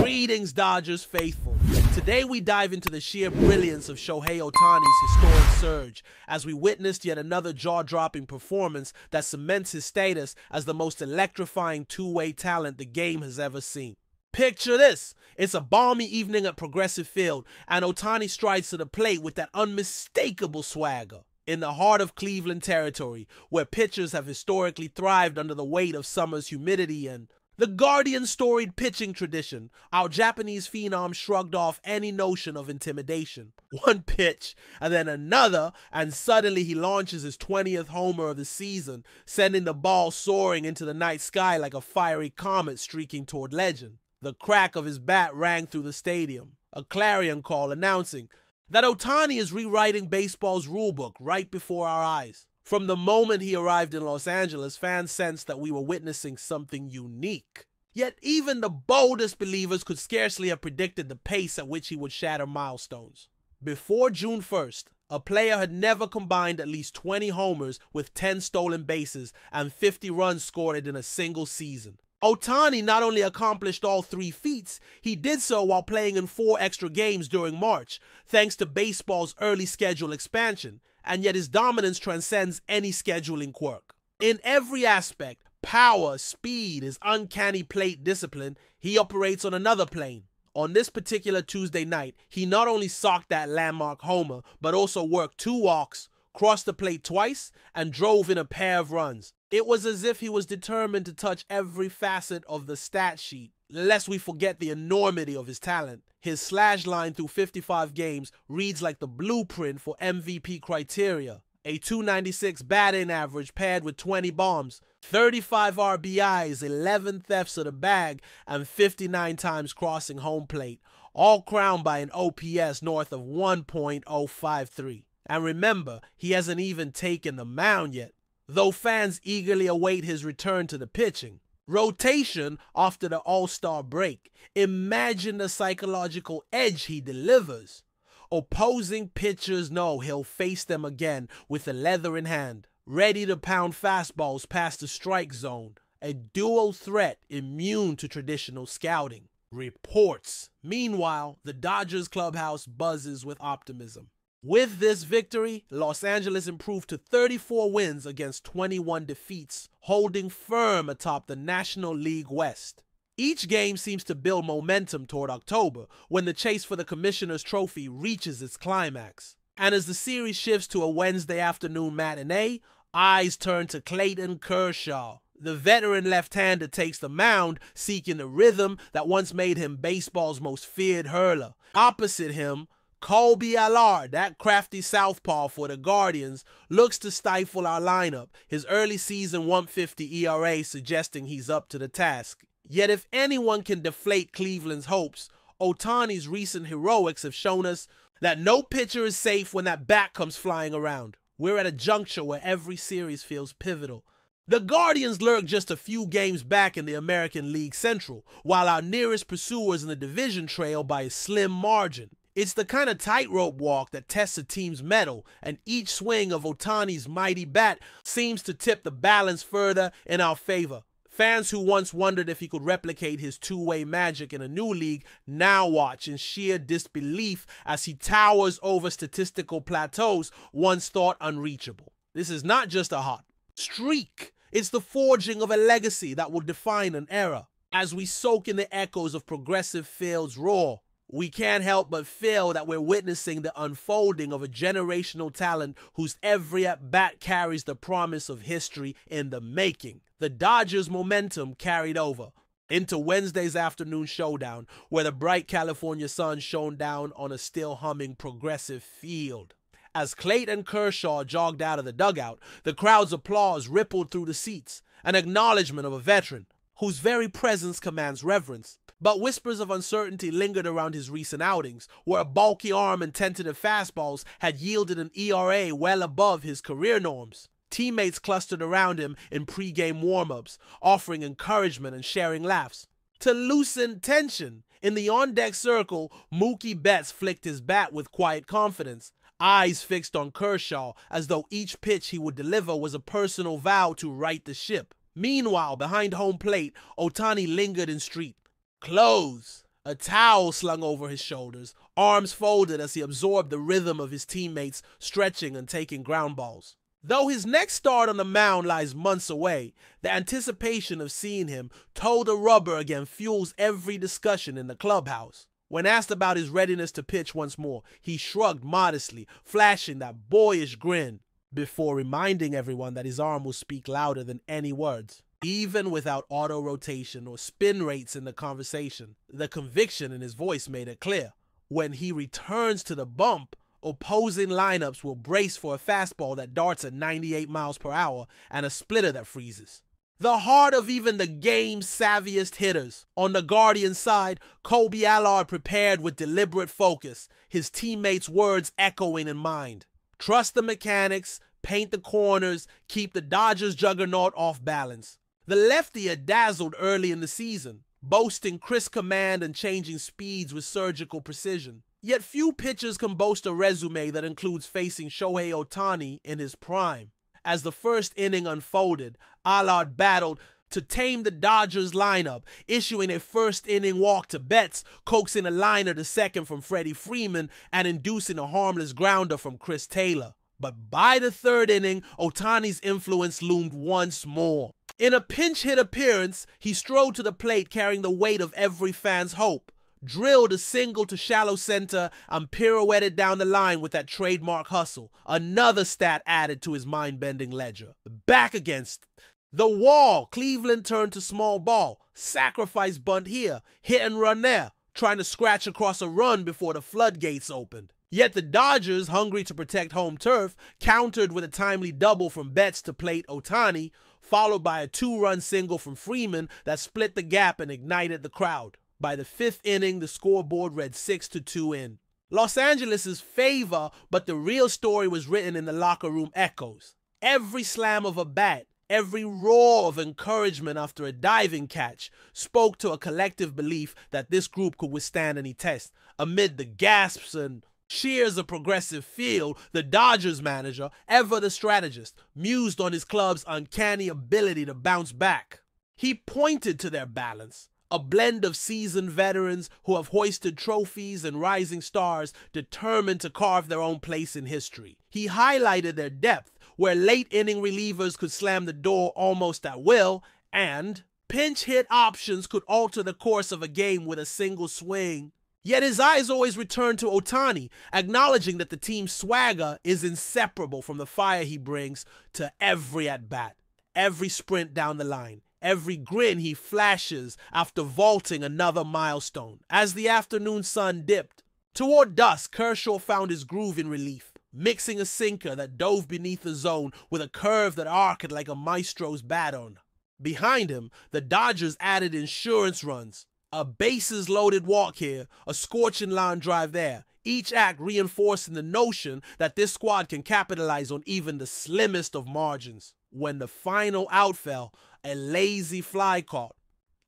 Greetings, Dodgers faithful. Today we dive into the sheer brilliance of Shohei Ohtani's historic surge as we witnessed yet another jaw-dropping performance that cements his status as the most electrifying two-way talent the game has ever seen. Picture this. It's a balmy evening at Progressive Field, and Ohtani strides to the plate with that unmistakable swagger. In the heart of Cleveland territory, where pitchers have historically thrived under the weight of summer's humidity and the Guardian's storied pitching tradition, our Japanese phenom shrugged off any notion of intimidation. One pitch, and then another, and suddenly he launches his 20th homer of the season, sending the ball soaring into the night sky like a fiery comet streaking toward legend. The crack of his bat rang through the stadium, a clarion call announcing that Ohtani is rewriting baseball's rulebook right before our eyes. From the moment he arrived in Los Angeles, fans sensed that we were witnessing something unique. Yet even the boldest believers could scarcely have predicted the pace at which he would shatter milestones. Before June 1st, a player had never combined at least 20 homers with 10 stolen bases and 50 runs scored in a single season. Ohtani not only accomplished all three feats, he did so while playing in 4 extra games during March, thanks to baseball's early schedule expansion, and yet his dominance transcends any scheduling quirk. In every aspect, power, speed, his uncanny plate discipline, he operates on another plane. On this particular Tuesday night, he not only socked that landmark homer, but also worked 2 walks, crossed the plate twice, and drove in a pair of runs. It was as if he was determined to touch every facet of the stat sheet, lest we forget the enormity of his talent. His slash line through 55 games reads like the blueprint for MVP criteria. A .296 batting average paired with 20 bombs, 35 RBIs, 11 thefts of the bag, and 59 times crossing home plate, all crowned by an OPS north of 1.053. And remember, he hasn't even taken the mound yet, though fans eagerly await his return to the pitching. Rotation after the All-Star break. Imagine the psychological edge he delivers. Opposing pitchers know he'll face them again with a leather in hand, ready to pound fastballs past the strike zone. A dual threat immune to traditional scouting. Reports. Meanwhile, the Dodgers clubhouse buzzes with optimism. With this victory, Los Angeles improved to 34 wins against 21 defeats, holding firm atop the National League West. Each game seems to build momentum toward October, when the chase for the Commissioner's Trophy reaches its climax. And as the series shifts to a Wednesday afternoon matinee, eyes turn to Clayton Kershaw. The veteran left-hander takes the mound, seeking the rhythm that once made him baseball's most feared hurler. Opposite him, Colby Allard, that crafty southpaw for the Guardians, looks to stifle our lineup, his early season 150 ERA suggesting he's up to the task. Yet if anyone can deflate Cleveland's hopes, Ohtani's recent heroics have shown us that no pitcher is safe when that bat comes flying around. We're at a juncture where every series feels pivotal. The Guardians lurk just a few games back in the American League Central, while our nearest pursuers in the division trail by a slim margin. It's the kind of tightrope walk that tests a team's mettle, and each swing of Ohtani's mighty bat seems to tip the balance further in our favor. Fans who once wondered if he could replicate his two-way magic in a new league now watch in sheer disbelief as he towers over statistical plateaus once thought unreachable. This is not just a hot streak. It's the forging of a legacy that will define an era. As we soak in the echoes of Progressive Field's roar, we can't help but feel that we're witnessing the unfolding of a generational talent whose every at-bat carries the promise of history in the making. The Dodgers' momentum carried over into Wednesday's afternoon showdown, where the bright California sun shone down on a still humming Progressive Field. As Clayton Kershaw jogged out of the dugout, the crowd's applause rippled through the seats, an acknowledgement of a veteran whose very presence commands reverence. But whispers of uncertainty lingered around his recent outings, where a bulky arm and tentative fastballs had yielded an ERA well above his career norms. Teammates clustered around him in pre-game warm-ups, offering encouragement and sharing laughs. To loosen tension, in the on-deck circle, Mookie Betts flicked his bat with quiet confidence, eyes fixed on Kershaw as though each pitch he would deliver was a personal vow to right the ship. Meanwhile, behind home plate, Ohtani lingered in street. Close. a towel slung over his shoulders, arms folded as he absorbed the rhythm of his teammates stretching and taking ground balls. Though his next start on the mound lies months away, the anticipation of seeing him toe the rubber again fuels every discussion in the clubhouse. When asked about his readiness to pitch once more, he shrugged modestly, flashing that boyish grin, before reminding everyone that his arm will speak louder than any words. Even without auto-rotation or spin rates in the conversation, the conviction in his voice made it clear. When he returns to the bump, opposing lineups will brace for a fastball that darts at 98 miles per hour and a splitter that freezes. The heart of even the game's savviest hitters. On the Guardian side, Kobe Allard prepared with deliberate focus, his teammates' words echoing in mind. Trust the mechanics, paint the corners, keep the Dodgers' juggernaut off balance. The lefty had dazzled early in the season, boasting crisp command and changing speeds with surgical precision. Yet few pitchers can boast a resume that includes facing Shohei Ohtani in his prime. As the first inning unfolded, Allard battled to tame the Dodgers lineup, issuing a first-inning walk to Betts, coaxing a liner to second from Freddie Freeman, and inducing a harmless grounder from Chris Taylor. But by the third inning, Ohtani's influence loomed once more. In a pinch-hit appearance, he strode to the plate carrying the weight of every fan's hope, drilled a single to shallow center, and pirouetted down the line with that trademark hustle, another stat added to his mind-bending ledger. Back against the wall, Cleveland turned to small ball, sacrifice bunt here, hit and run there, trying to scratch across a run before the floodgates opened. Yet the Dodgers, hungry to protect home turf, countered with a timely double from Betts to plate Ohtani, followed by a two-run single from Freeman that split the gap and ignited the crowd. By the fifth inning, the scoreboard read 6-2 in Los Angeles' favor, but the real story was written in the locker room echoes. Every slam of a bat, every roar of encouragement after a diving catch spoke to a collective belief that this group could withstand any test. Amid the gasps and cheers of Progressive Field, the Dodgers manager, ever the strategist, mused on his club's uncanny ability to bounce back. He pointed to their balance. A blend of seasoned veterans who have hoisted trophies and rising stars determined to carve their own place in history. He highlighted their depth, where late-inning relievers could slam the door almost at will, and pinch-hit options could alter the course of a game with a single swing. Yet his eyes always returned to Ohtani, acknowledging that the team's swagger is inseparable from the fire he brings to every at-bat, every sprint down the line, every grin he flashes after vaulting another milestone. As the afternoon sun dipped, toward dusk, Kershaw found his groove in relief, mixing a sinker that dove beneath the zone with a curve that arced like a maestro's baton. Behind him, the Dodgers added insurance runs, a bases-loaded walk here, a scorching line drive there, each act reinforcing the notion that this squad can capitalize on even the slimmest of margins. When the final out fell, a lazy fly caught.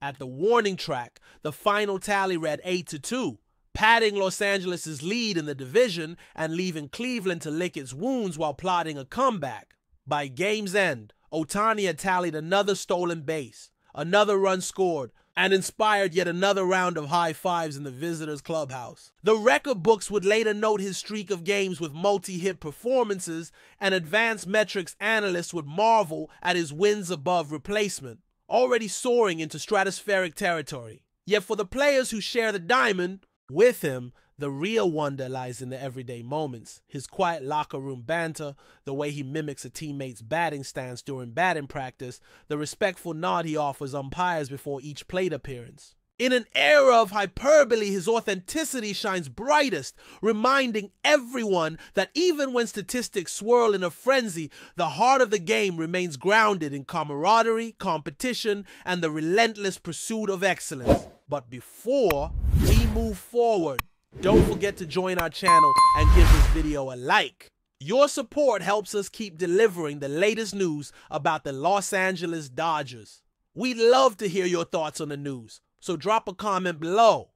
At the warning track, the final tally read 8-2, padding Los Angeles' lead in the division and leaving Cleveland to lick its wounds while plotting a comeback. By game's end, Ohtani had tallied another stolen base, another run scored, and inspired yet another round of high fives in the visitors' clubhouse. The record books would later note his streak of games with multi-hit performances, and advanced metrics analysts would marvel at his wins above replacement, already soaring into stratospheric territory. Yet for the players who share the diamond with him, the real wonder lies in the everyday moments, his quiet locker room banter, the way he mimics a teammate's batting stance during batting practice, the respectful nod he offers umpires before each plate appearance. In an era of hyperbole, his authenticity shines brightest, reminding everyone that even when statistics swirl in a frenzy, the heart of the game remains grounded in camaraderie, competition, and the relentless pursuit of excellence. But before we move forward, don't forget to join our channel and give this video a like. Your support helps us keep delivering the latest news about the Los Angeles Dodgers. We'd love to hear your thoughts on the news, so drop a comment below.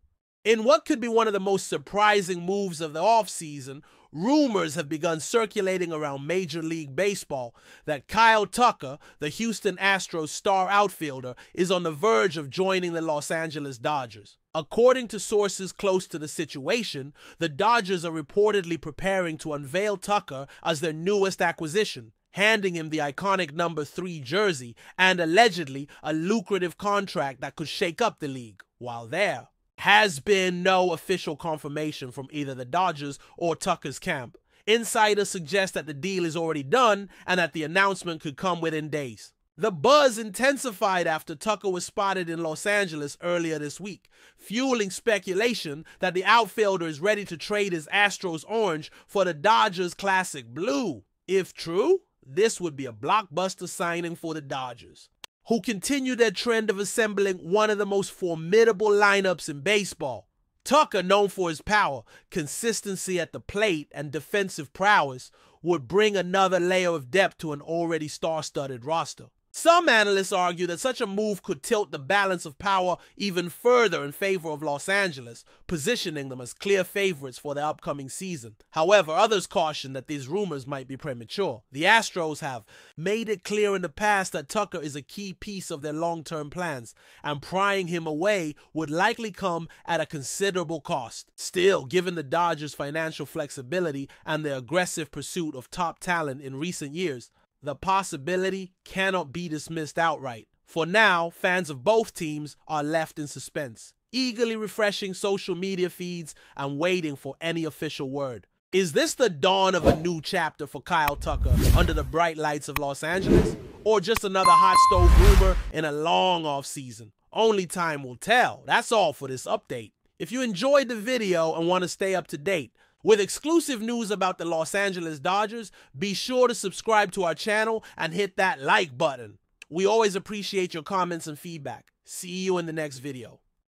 In what could be one of the most surprising moves of the offseason, rumors have begun circulating around Major League Baseball that Kyle Tucker, the Houston Astros star outfielder, is on the verge of joining the Los Angeles Dodgers. According to sources close to the situation, the Dodgers are reportedly preparing to unveil Tucker as their newest acquisition, handing him the iconic number 3 jersey and allegedly a lucrative contract that could shake up the league. While there has been no official confirmation from either the Dodgers or Tucker's camp, insiders suggest that the deal is already done and that the announcement could come within days. The buzz intensified after Tucker was spotted in Los Angeles earlier this week, fueling speculation that the outfielder is ready to trade his Astros orange for the Dodgers classic blue. If true, this would be a blockbuster signing for the Dodgers, who continue their trend of assembling one of the most formidable lineups in baseball. Tucker, known for his power, consistency at the plate, and defensive prowess, would bring another layer of depth to an already star-studded roster. Some analysts argue that such a move could tilt the balance of power even further in favor of Los Angeles, positioning them as clear favorites for the upcoming season. However, others caution that these rumors might be premature. The Astros have made it clear in the past that Tucker is a key piece of their long-term plans, and prying him away would likely come at a considerable cost. Still, given the Dodgers' financial flexibility and their aggressive pursuit of top talent in recent years, the possibility cannot be dismissed outright. For now, fans of both teams are left in suspense, eagerly refreshing social media feeds and waiting for any official word. Is this the dawn of a new chapter for Kyle Tucker under the bright lights of Los Angeles? Or just another hot stove rumor in a long off season? Only time will tell. That's all for this update. If you enjoyed the video and want to stay up to date with exclusive news about the Los Angeles Dodgers, be sure to subscribe to our channel and hit that like button. We always appreciate your comments and feedback. See you in the next video.